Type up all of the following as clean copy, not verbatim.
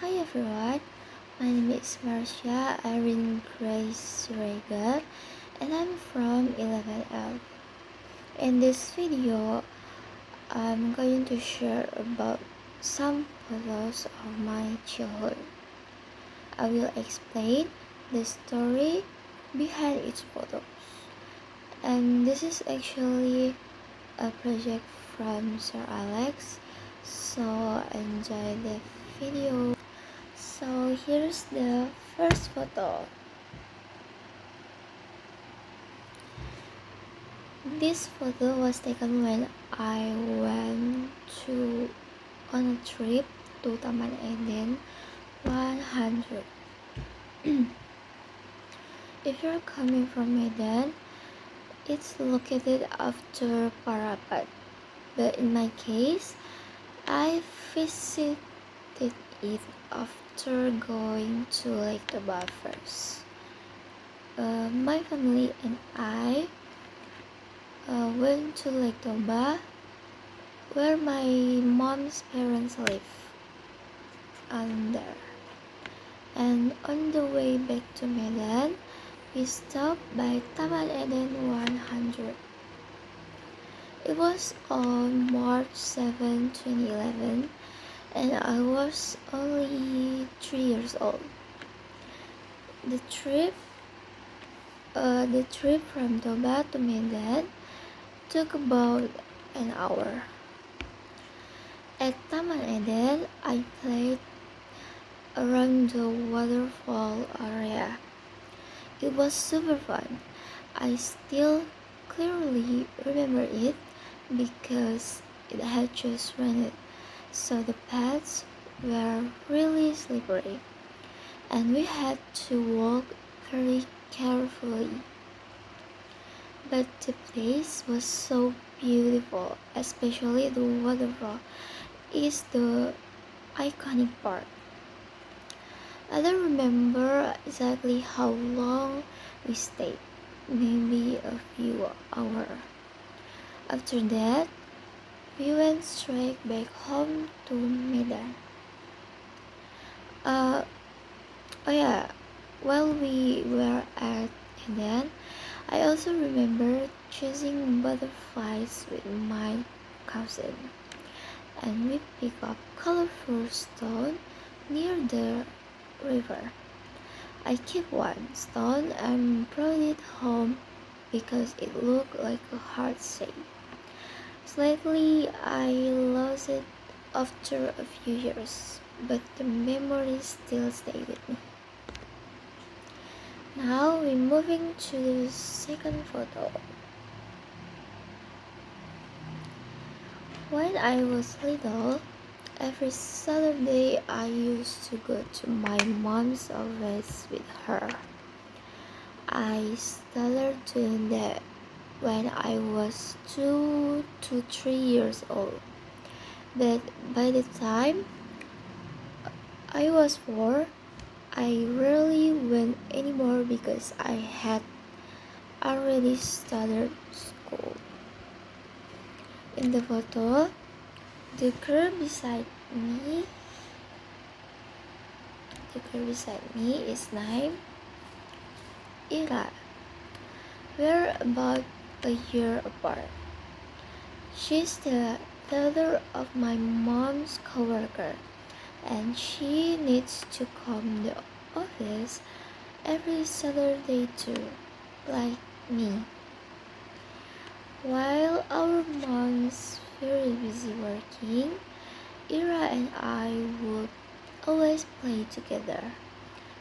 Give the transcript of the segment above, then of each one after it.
Hi everyone, my name is Marchya-18-Grace and I'm from 11F. In this video, I'm going to share about some photos of my childhood. I will explain the story behind each photo. And this is actually a project from Sir Alex, so enjoy the video. So here's the first photo. This photo was taken when I went on a trip to Taman Eden 100. If you're coming from Medan, it's located after Parapat. But in my case, I visited it after going to Lake Toba first. My family and I went to Lake Toba, where my mom's parents live, there. And on the way back to Medan, we stopped by Taman Eden 100. It was on March 7, 2011, and I was only 3 years old. The trip from Toba to Medan took about an hour. At Taman Eden, I played around the waterfall area. It was super fun. I still clearly remember it because it had just rained, so the paths were really slippery, and we had to walk very carefully. But the place was so beautiful, especially the waterfall is the iconic part. I don't remember exactly how long we stayed, maybe a few hours. After that, we went straight back home to Medan. While we were at Medan, I also remember chasing butterflies with my cousin, and we picked up colorful stones near the river. I kept one stone and brought it home because it looked like a heart shape. Slightly, I lost it after a few years, but the memories still stay with me. Now we're moving to the second photo. When I was little, every Saturday I used to go to my mom's office with her. I started doing that when I was 2 to 3 years old. But by the time I was 4, I rarely went anymore because I had already started school. In the photo, the girl beside me is named Ira. We're about a year apart. She's the daughter of my mom's coworker, and she needs to come to the office every Saturday too, like me. While our mom's very busy working, Ira and I would always play together.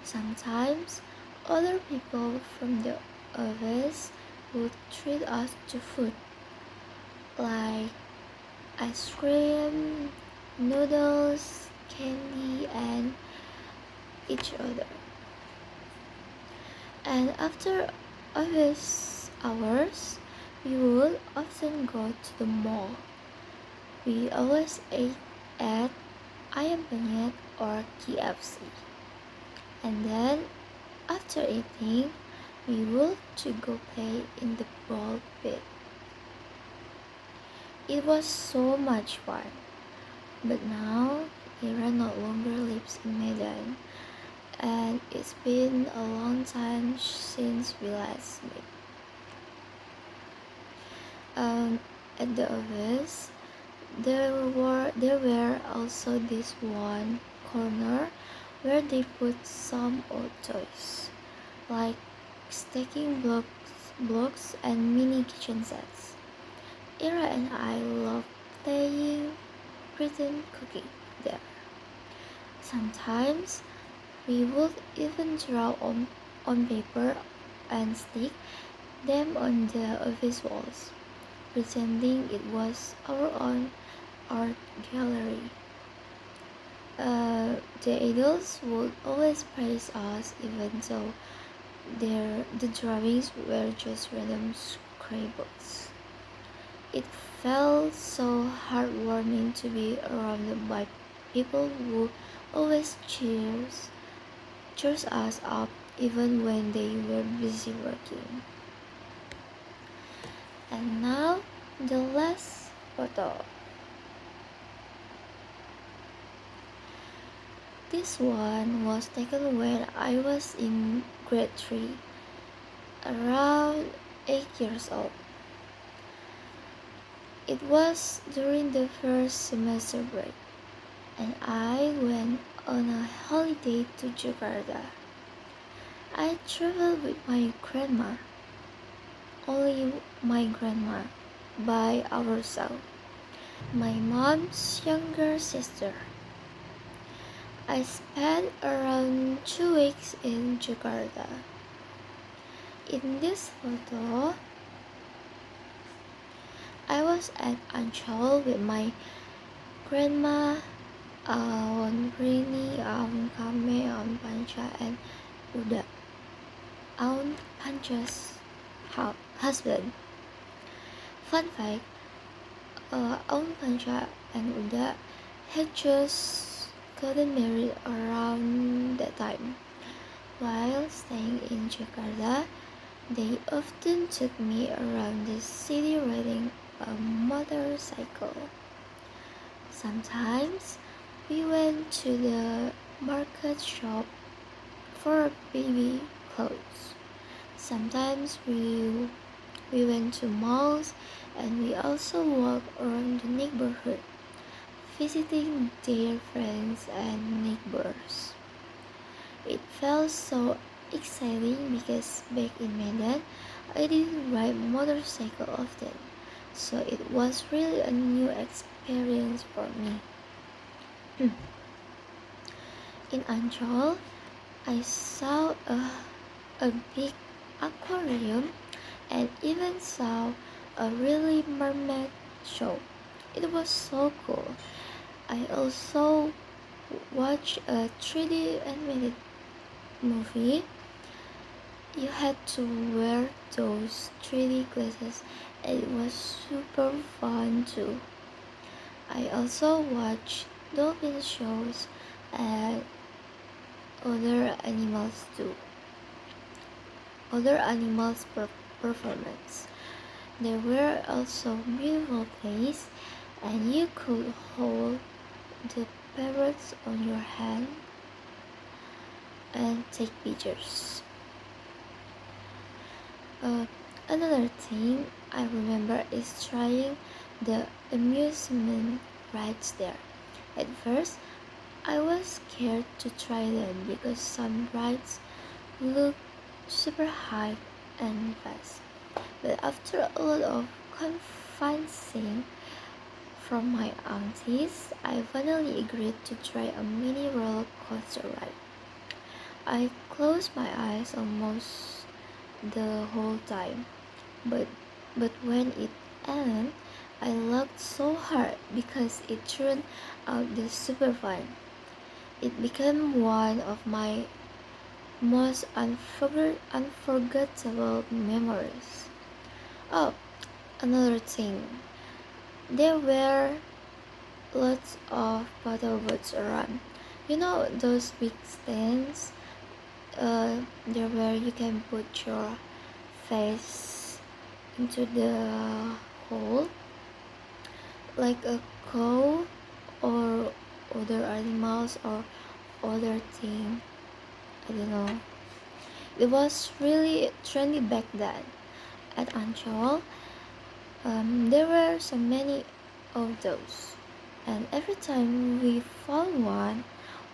Sometimes other people from the office would treat us to food, like ice cream, noodles, candy, and each other. And after office hours, we would often go to the mall. We always ate at Ayam Penyet or KFC. And then, after eating, we would to go play in the ball pit. It was so much fun. But now, Ira no longer lives lives in Medan, and it's been a long time since we last met. Um, at the office, there were also this one corner where they put some old toys, like stacking blocks and mini kitchen sets. Ira and I love playing pretend cooking there. Sometimes we would even draw on paper and stick them on the office walls, pretending it was our own art gallery. The adults would always praise us, even though the drawings were just random scribbles. It felt so heartwarming to be surrounded by people who always cheers us up even when they were busy working. And now the last photo. This one was taken when I was in grade 3, around 8 years old. It was during the first semester break, and I went on a holiday to Jakarta. I traveled with my grandma, only my grandma, by ourselves, my mom's younger sister. I spent around 2 weeks in Jakarta. In this photo, I was at Ancol with my grandma, Aunt Rini, Aunt Kame, Aunt Pancha, and Uda, Aunt Pancha's husband. Fun fact, Aunt Pancha and Uda had just gotten married around that time. While staying in Jakarta, they often took me around the city riding a motorcycle. Sometimes we went to the market shop for baby clothes. Sometimes we went to malls, and we also walked around the neighborhood, visiting their friends and neighbors. It felt so exciting because back in Medan, I didn't ride motorcycle often, so it was really a new experience for me. In Ancol, I saw a big aquarium and even saw a really mermaid show. It was so cool. I also watched a 3D animated movie. You had to wear those 3D glasses, and it was super fun too. I also watched dolphin shows and other animals too. Other animals performance. There were also beautiful plays, and you could hold the parrots on your hand and take pictures. Another thing I remember is trying the amusement rides there. At first, I was scared to try them because some rides looked super high and fast. But after a lot of convincing from my aunties, I finally agreed to try a mini roller coaster ride. I closed my eyes almost the whole time, but when it ended, I laughed so hard because it turned out the super fun. It became one of my most unforgettable memories. Oh, another thing, there were lots of photo booths around. You know those big stands there where you can put your face into the hole, like a cow or other animals or other thing. I don't know. It was really trendy back then. At Ancol, there were so many of those, and every time we found one,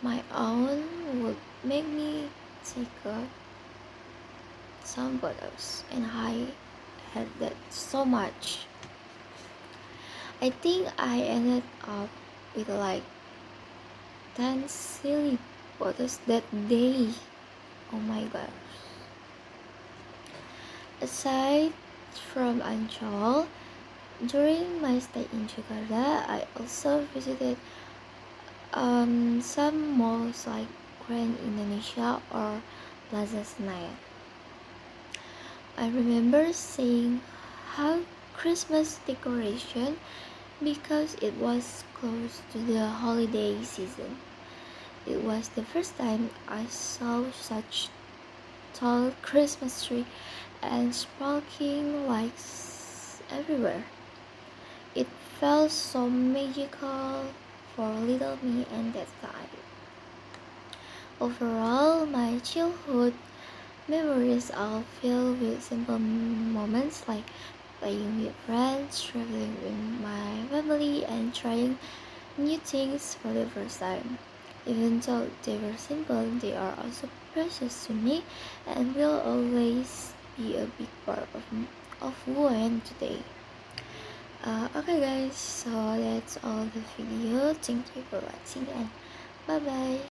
my aunt would make me take some photos, and I had that so much. I think I ended up with like 10 silly photos that day. Oh my god. Aside from Ancol, during my stay in Jakarta, I also visited some malls like Grand Indonesia or Plaza Senayan. I remember seeing how Christmas decoration because it was close to the holiday season. It was the first time I saw such tall Christmas tree and sparkling lights everywhere. It felt so magical for little me and that time. Overall, my childhood memories are filled with simple moments like playing with friends, traveling with my family, and trying new things for the first time. Even though they were simple, they are also precious to me and will always be a big part of who I am today. Okay guys, so that's all the video. Thank you for watching and bye bye.